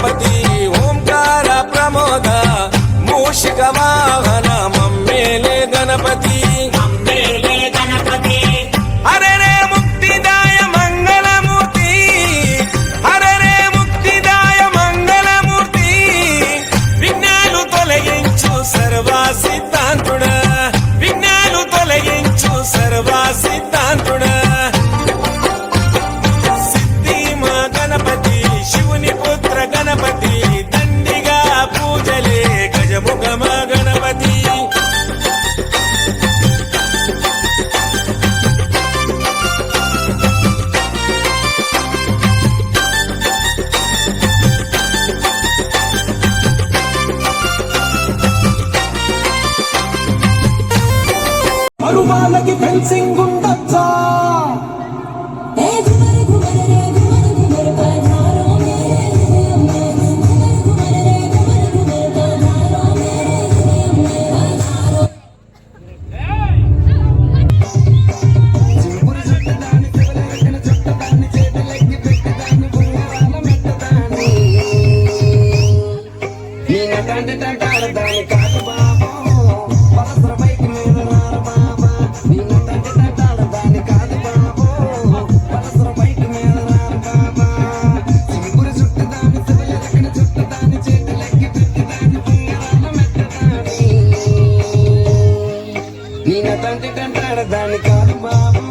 గణపతి ఓంకార ప్రమోద మూషిక వాహన మమ్మేలే గణపతి హరే రే ముక్తిదాయ మంగళమూర్తి హరే రే ముక్తిదాయ మంగళమూర్తి విఘ్నాలు తొలగించు సర్వా సిద్ధాంతుడా విఘ్నాలు తొలగించు సర్వా సిద్ధాంతుడా సిద్ధి మా గణపతి శివుని పుత్ర గణపతి దండిగా పూజలే గజముఖ మా గణపతి మరువాలకి ఫెన్సింగ్ ఉండొచ్చా దాని కాదు బాబు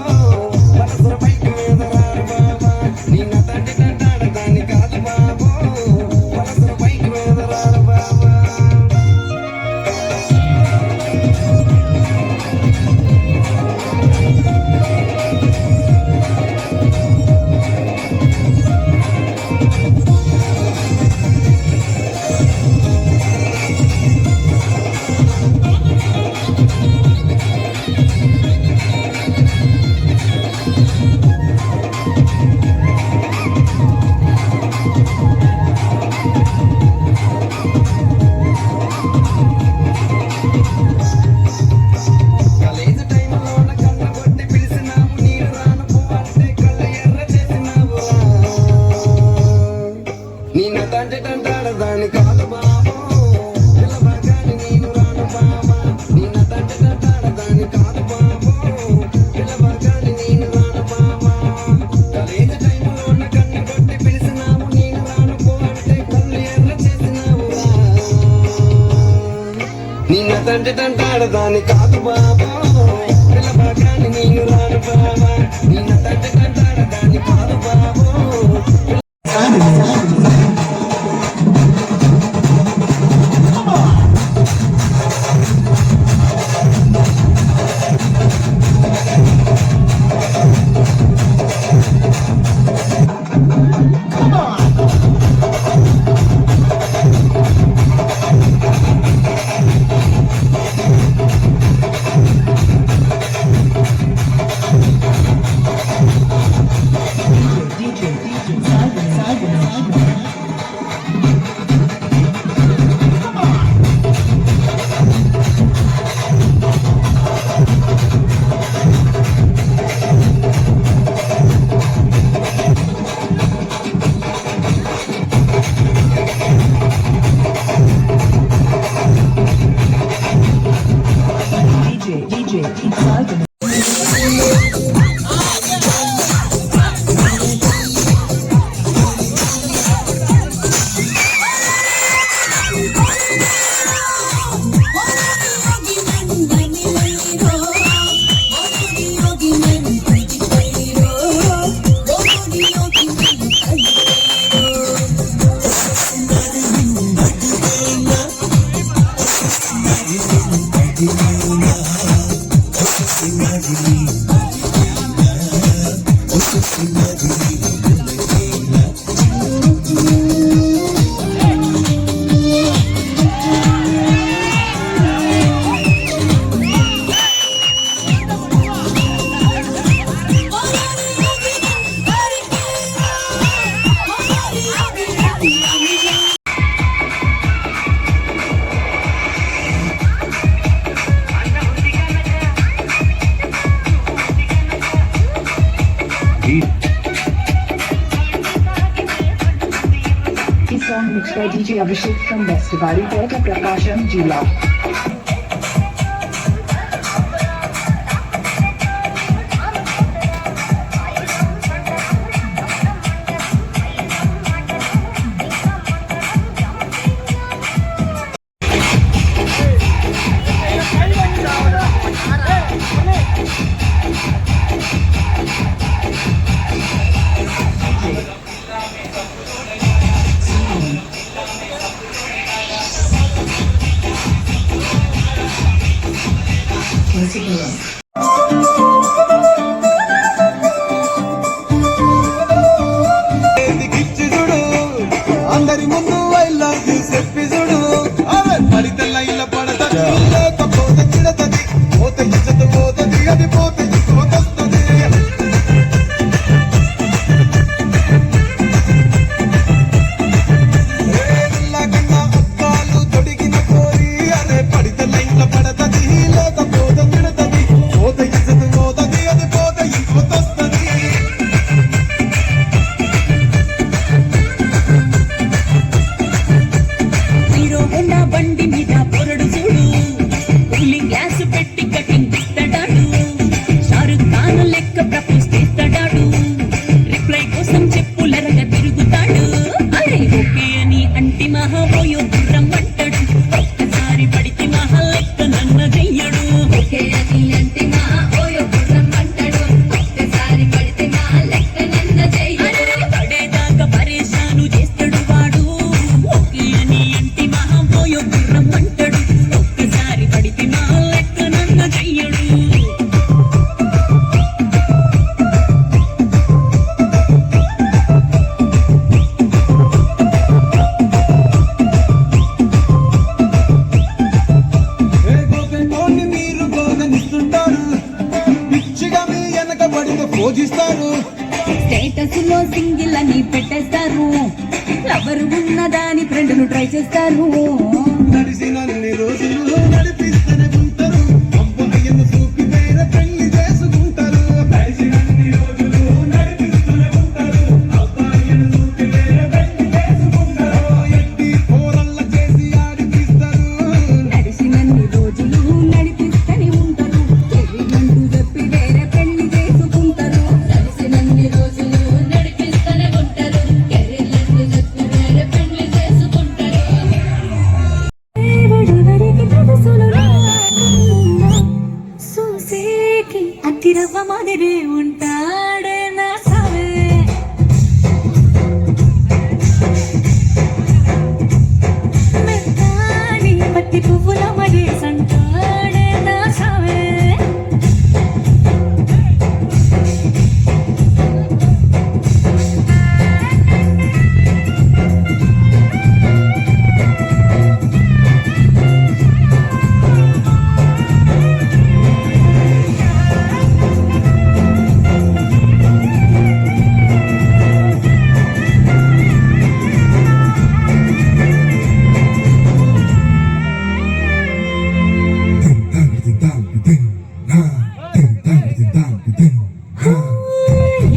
పరసర బైక్ మీద రారు బాబా నిన్న తండ్రి కంటాడు దాని కాదు బాబు పరసర బైక్ మీద రారు బాబా దాని కాదు బాబు పిల్లబాగాని నేను రాను బాబా నిన్న తండ్రి కంటాడు దాని కాదు బాబు పిల్లబాగాని నేను రాను బాబా కాలేజీ టైంలో ఉన్న కన్ను కొట్టి పిలిచినావు నేను రాను పో అంటే కళ్ళు ఎర్ర చేసినావు నిన్న తండ్రి కంటాడు దాని కాదు బాబు పిల్లబాగాని నేను రాను బాబా నిన్న తండ్రి కంటాడు దాని కాదు బాబు DJ, Simon. mixed by DJ Abhishek from West Tiwari, Port of Prakasham, Jila. గిచ్చి చూడు అందరి ముందు ఐ లవ్ యు చెప్పి చూడు అవే పడితే లైల పడతది లేకపోతే చిడతది పోతే ఇచ్చత పోతది అది పోతే ఇంకొస్తది కన్నా అప్పాలు తొడిగిన కోరి అరే పడితే లైల పడతది లేకపోతే చిడతది పోతే ఇచ్చత పోతది అది పోతే ఇంకొస్తది హీరో హోండా బండి మీద పొరడు చూడు కూలింగ్ గ్లాస్ పెట్టి కటింగ్ ఇస్తాడాడు షారుఖ్ ఖాన్ లెక్క ప్రపోజ్ చేస్తాడాడు రిప్లై కోసం చెప్పులరగా తిరుగుతాడు అరే ఓకే అని అంటి మహాబోయో గుర్రం అంటాడు ఒక్కసారి పడితే మహా లెక్క నన్న చెయ్యడు ఓకే అని అంటి మహాబోయో గుర్రం అంటాడు ఒక్కసారి పడితే మహా లెక్క నన్న చెయ్యడు పడేదాకా పరేషాను చేస్తాడు వాడు ఓకే అని అంటి మహాబోయో గుర్రం అంటాడు ఒక్కసారి పడితే మహా లెక్క నన్న చెయ్యడు గోపెటోని మీరు గోగనిస్తుంటారు పిచ్చిగా మీ వెనక పడితే పూజిస్తారు స్టేటస్ లో సింగిల్ అని పెట్టేస్తారు లవర్ ఉన్నదాని ఫ్రెండ్ ను ట్రై చేస్తారు నడిసినన్ని రోజులు నడిపిస్తూనే ఉంటారు అబ్బాయిని చూపి వేరే పెళ్లి చేసుకుంటారు నడిసినన్ని రోజులు నడిపిస్తూనే ఉంటారు అబ్బాయిని చూపి వేరే పెళ్లి చేసుకుంటారు ఎట్టి పోరల్ల చేసి ఆడిపిస్తారు నడిసినన్ని రోజులు నడిపిస్తూనే ఉంటారు ఎరిగంటూ చెప్పి వేరే పెళ్లి చేసుకుంటారు నడిసినన్ని రోజులు నడిపిస్తూనే ఉంటారు ఎరిగంటూ చెప్పి వేరే పెళ్లి చేసుకుంటారు ఎవడెవరికి తెలుసును చూసేకి అతిరవ్వ మాదిరే ఉంటాడే నా సావే మెత్తాని పత్తి పువ్వుల మరే సంటాడే నా సావే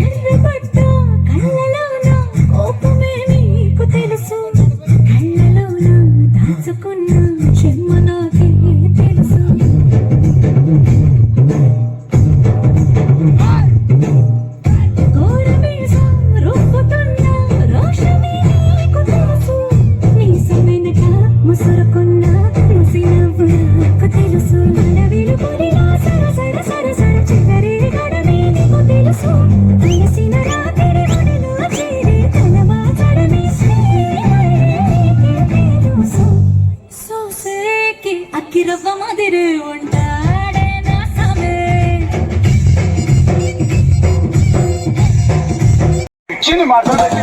ఎర్రబడ్డ కళ్ళలోన కోపమే నీకు తెలుసు కళ్ళలోన దాచుకున్న చెమ్మ నాకే తెలుసు గోరమీసం రూపుతున్న రోషమే నీకు తెలుసు నీసం వెనక ముసురుకున్న ముసి నవ్వు నాకు తెలుసు అడవిలు పొడిలా సర సర సర సర చివరి గడమే నీకు తెలుసు తెలిసిన రాత్రి ఒడిలో చేరి తలవాచడమే తెలుసు సోసేకి అక్కిరవ్వ మాదిరి ఉంటాడే నా సమే చిన్ని మాట్లాడండి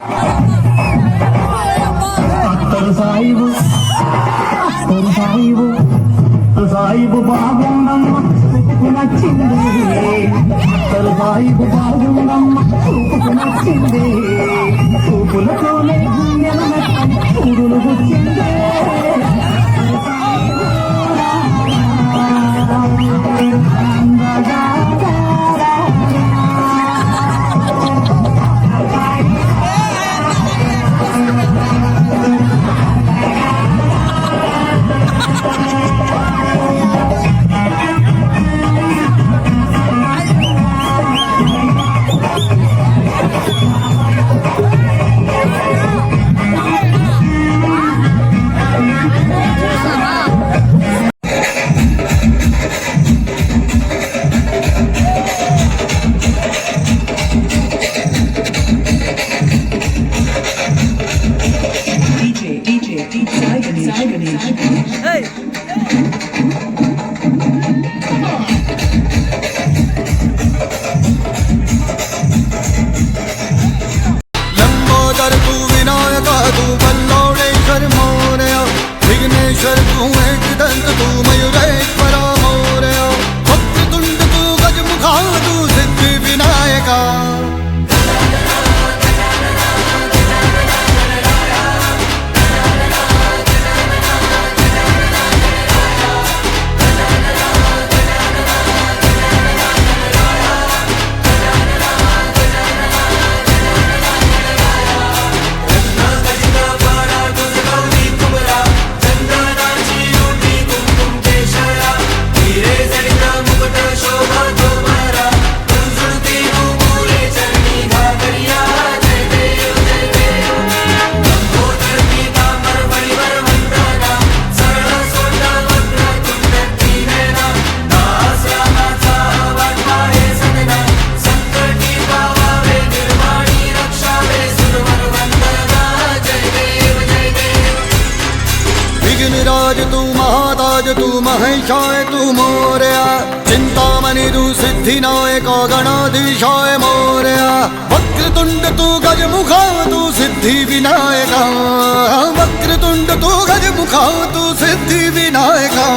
Thank you. गजराज तू महाताज तू महेशाय तू मोरया चिंतामणी तू सिद्धिनायका गणाधीशाय मोरया वक्रतुंड तू गजमुखा तू सिद्धि विनायका वक्रतुंड तू गजमुखा तू सिद्धि विनायका